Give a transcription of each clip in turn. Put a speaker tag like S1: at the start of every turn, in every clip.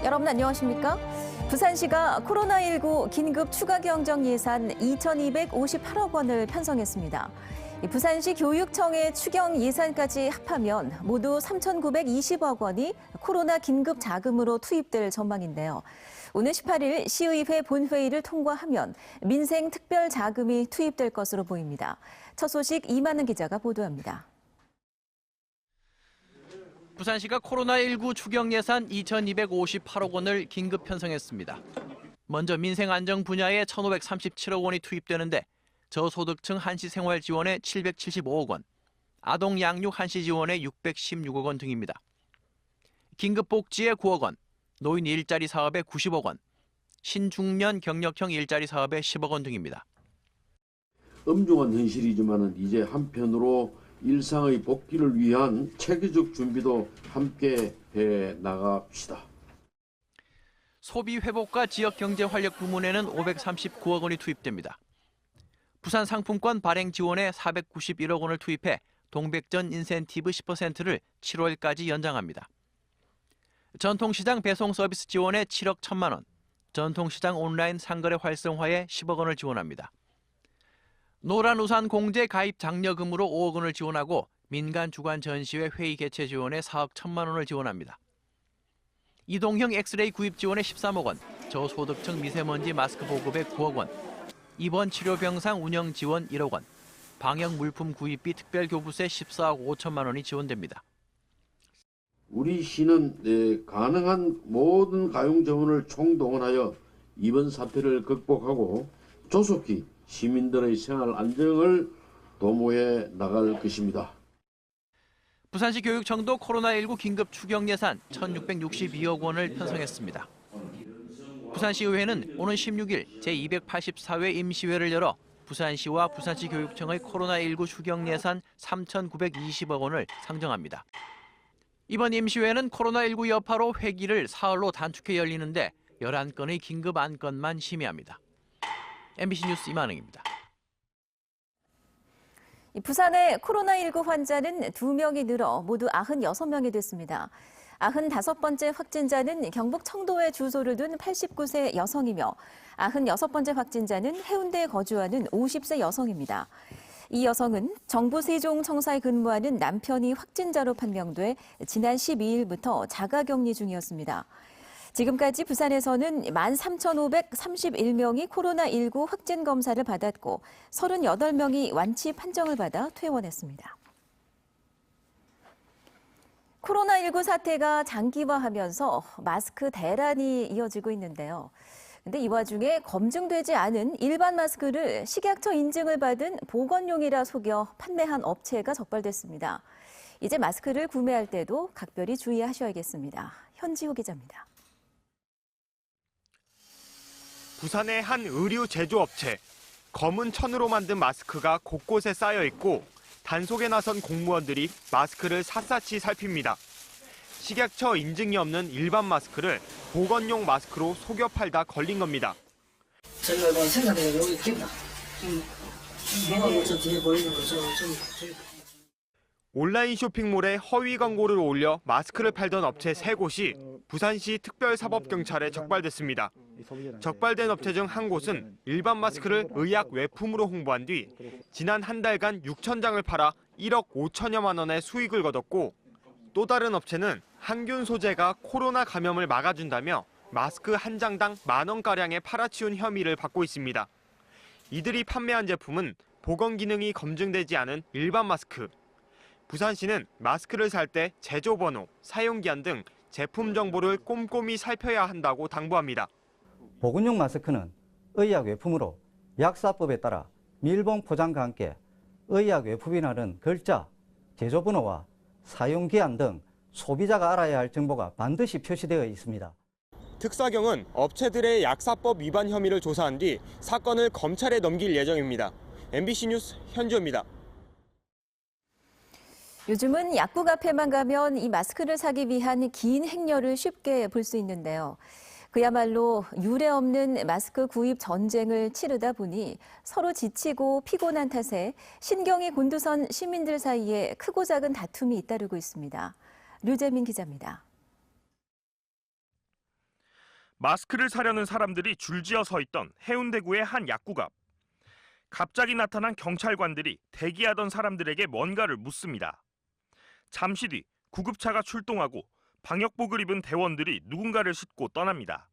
S1: 여러분 안녕하십니까? 부산시가 코로나19 긴급 추가 경정 예산 2,258억 원을 편성했습니다. 부산시 교육청의 추경 예산까지 합하면 모두 3,920억 원이 코로나 긴급 자금으로 투입될 전망인데요. 오늘 18일 시의회 본회의를 통과하면 민생 특별 자금이 투입될 것으로 보입니다. 첫 소식 이만은 기자가 보도합니다.
S2: 부산시가 코로나19 추경 예산 2,258억 원을 긴급 편성했습니다. 먼저 민생 안정 분야에 1,537억 원이 투입되는데 저소득층 한시 생활 지원에 775억 원, 아동 양육 한시 지원에 616억 원 등입니다. 긴급 복지에 9억 원, 노인 일자리 사업에 90억 원, 신중년 경력형 일자리 사업에 10억 원 등입니다.
S3: 엄중한 현실이지만 이제 한편으로 일상의 복귀를 위한 체계적 준비도 함께 해 나갑시다.
S2: 소비 회복과 지역 경제 활력 부문에는 539억 원이 투입됩니다. 부산 상품권 발행 지원에 491억 원을 투입해 동백전 인센티브 10%를 7월까지 연장합니다. 전통시장 배송 서비스 지원에 7억 1천만 원, 전통시장 온라인 상거래 활성화에 10억 원을 지원합니다. 노란우산 공제 가입 장려금으로 5억 원을 지원하고 민간 주관 전시회 회의 개최 지원에 4억 1천만 원을 지원합니다. 이동형 엑스레이 구입 지원에 13억 원, 저소득층 미세먼지 마스크 보급에 9억 원, 입원 치료병상 운영 지원 1억 원, 방역 물품 구입비 특별교부세 14억 5천만 원이 지원됩니다.
S3: 우리 시는 가능한 모든 가용 자원을 총동원하여 이번 사태를 극복하고 조속히 시민들의 생활 안정을 도모해 나갈 것입니다.
S2: 부산시 교육청도 코로나19 긴급 추경 예산 1,662억 원을 편성했습니다. 부산시의회는 오는 16일 제284회 임시회를 열어 부산시와 부산시 교육청의 코로나19 추경 예산 3,920억 원을 상정합니다. 이번 임시회는 코로나19 여파로 회기를 사흘로 단축해 열리는데 11건의 긴급 안건만 심의합니다. MBC 뉴스 이만흥입니다.
S1: 부산의 코로나19 환자는 2명이 늘어 모두 96명이 됐습니다. 95번째 확진자는 경북 청도에 주소를 둔 89세 여성이며 96번째 확진자는 해운대에 거주하는 50세 여성입니다. 이 여성은 정부 세종청사에 근무하는 남편이 확진자로 판명돼 지난 12일부터 자가격리 중이었습니다. 지금까지 부산에서는 13,531명이 코로나19 확진 검사를 받았고 38명이 완치 판정을 받아 퇴원했습니다. 코로나19 사태가 장기화하면서 마스크 대란이 이어지고 있는데요. 근데 이 와중에 검증되지 않은 일반 마스크를 식약처 인증을 받은 보건용이라 속여 판매한 업체가 적발됐습니다. 이제 마스크를 구매할 때도 각별히 주의하셔야겠습니다. 현지호 기자입니다.
S4: 부산의 한 의류 제조업체. 검은 천으로 만든 마스크가 곳곳에 쌓여 있고 단속에 나선 공무원들이 마스크를 샅샅이 살핍니다. 식약처 인증이 없는 일반 마스크를 보건용 마스크로 속여 팔다 걸린 겁니다.
S5: 저희가 뭐 생산해서 여기 있겠나? 뭐가 저 뒤에 보이는 거 좀.
S4: 온라인 쇼핑몰에 허위 광고를 올려 마스크를 팔던 업체 3곳이 부산시 특별사법경찰에 적발됐습니다. 적발된 업체 중 한 곳은 일반 마스크를 의약 외품으로 홍보한 뒤 지난 한 달간 6,000장을 팔아 1억 5천여만 원의 수익을 거뒀고 또 다른 업체는 항균 소재가 코로나 감염을 막아준다며 마스크 한 장당 10,000원가량에 팔아치운 혐의를 받고 있습니다. 이들이 판매한 제품은 보건 기능이 검증되지 않은 일반 마스크. 부산시는 마스크를 살 때 제조번호, 사용기한 등 제품 정보를 꼼꼼히 살펴야 한다고 당부합니다.
S6: 보건용 마스크는 의약 외품으로 약사법에 따라 밀봉 포장과 함께 의약 외품이라는 글자, 제조번호와 사용기한 등 소비자가 알아야 할 정보가 반드시 표시되어 있습니다.
S4: 특사경은 업체들의 약사법 위반 혐의를 조사한 뒤 사건을 검찰에 넘길 예정입니다. MBC 뉴스 현주입니다.
S1: 요즘은 약국 앞에만 가면 이 마스크를 사기 위한 긴 행렬을 쉽게 볼 수 있는데요. 그야말로 유례 없는 마스크 구입 전쟁을 치르다 보니 서로 지치고 피곤한 탓에 신경이 곤두선 시민들 사이에 크고 작은 다툼이 잇따르고 있습니다. 류재민 기자입니다.
S7: 마스크를 사려는 사람들이 줄지어 서 있던 해운대구의 한 약국 앞. 갑자기 나타난 경찰관들이 대기하던 사람들에게 뭔가를 묻습니다. 잠시 뒤 구급차가 출동하고 방역복을 입은 대원들이 누군가를 싣고 떠납니다.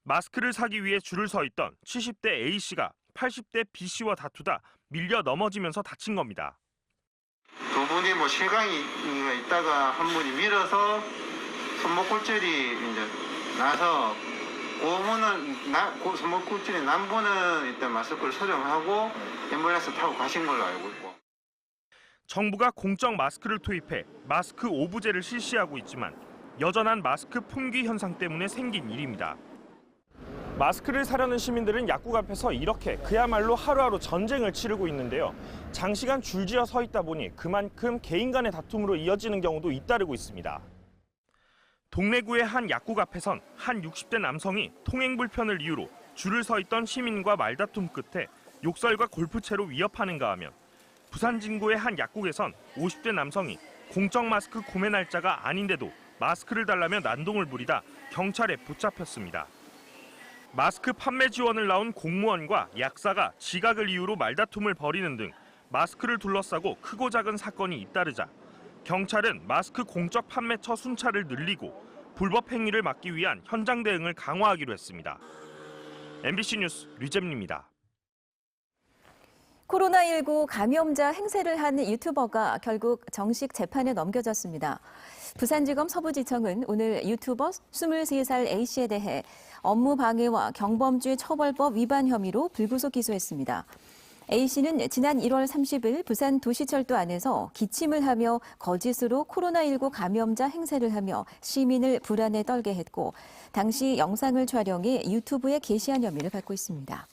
S7: 마스크를 사기 위해 줄을 서 있던 70대 A씨가 80대 B씨와 다투다 밀려 넘어지면서 다친 겁니다.
S8: 두 분이 실강이 있다가 한 분이 밀어서 손목 골절이 이제 나서 손목 골절이 난 분은 일단 마스크를 수령하고 앰뷸런스 타고 가신 걸로 알고 있고.
S7: 정부가 공적 마스크를 투입해 마스크 오부제를 실시하고 있지만 여전한 마스크 품귀 현상 때문에 생긴 일입니다. 마스크를 사려는 시민들은 약국 앞에서 이렇게 그야말로 하루하루 전쟁을 치르고 있는데요. 장시간 줄지어 서 있다 보니 그만큼 개인 간의 다툼으로 이어지는 경우도 잇따르고 있습니다. 동래구의 한 약국 앞에선 한 60대 남성이 통행 불편을 이유로 줄을 서 있던 시민과 말다툼 끝에 욕설과 골프채로 위협하는가 하면 부산 진구의 한 약국에선 50대 남성이 공적 마스크 구매 날짜가 아닌데도 마스크를 달라며 난동을 부리다 경찰에 붙잡혔습니다. 마스크 판매 지원을 나온 공무원과 약사가 지각을 이유로 말다툼을 벌이는 등 마스크를 둘러싸고 크고 작은 사건이 잇따르자 경찰은 마스크 공적 판매처 순찰을 늘리고 불법 행위를 막기 위한 현장 대응을 강화하기로 했습니다. MBC 뉴스 류잼리입니다.
S1: 코로나19 감염자 행세를 한 유튜버가 결국 정식 재판에 넘겨졌습니다. 부산지검 서부지청은 오늘 유튜버 23살 A씨에 대해 업무방해와 경범죄 처벌법 위반 혐의로 불구속 기소했습니다. A씨는 지난 1월 30일 부산 도시철도 안에서 기침을 하며 거짓으로 코로나19 감염자 행세를 하며 시민을 불안에 떨게 했고 당시 영상을 촬영해 유튜브에 게시한 혐의를 받고 있습니다.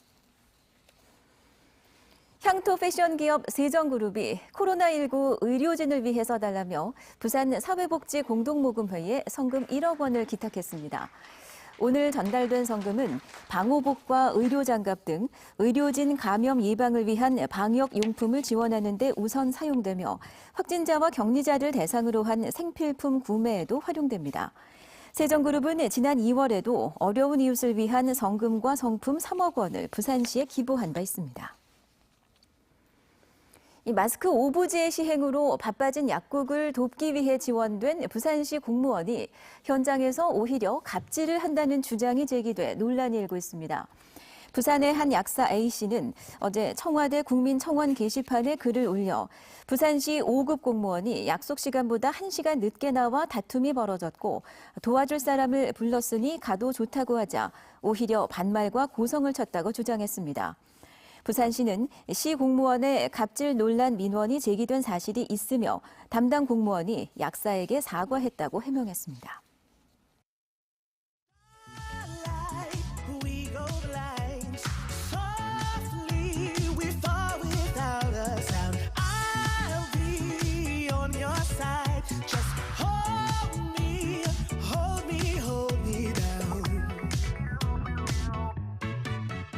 S1: 향토 패션 기업 세정그룹이 코로나19 의료진을 위해 써달라며 부산 사회복지공동모금회에 성금 1억 원을 기탁했습니다. 오늘 전달된 성금은 방호복과 의료장갑 등 의료진 감염 예방을 위한 방역용품을 지원하는 데 우선 사용되며 확진자와 격리자를 대상으로 한 생필품 구매에도 활용됩니다. 세정그룹은 지난 2월에도 어려운 이웃을 위한 성금과 성품 3억 원을 부산시에 기부한 바 있습니다. 이 마스크 오부제 시행으로 바빠진 약국을 돕기 위해 지원된 부산시 공무원이 현장에서 오히려 갑질을 한다는 주장이 제기돼 논란이 일고 있습니다. 부산의 한 약사 A씨는 어제 청와대 국민청원 게시판에 글을 올려 부산시 5급 공무원이 약속 시간보다 1시간 늦게 나와 다툼이 벌어졌고 도와줄 사람을 불렀으니 가도 좋다고 하자 오히려 반말과 고성을 쳤다고 주장했습니다. 부산시는 시 공무원의 갑질 논란 민원이 제기된 사실이 있으며 담당 공무원이 약사에게 사과했다고 해명했습니다.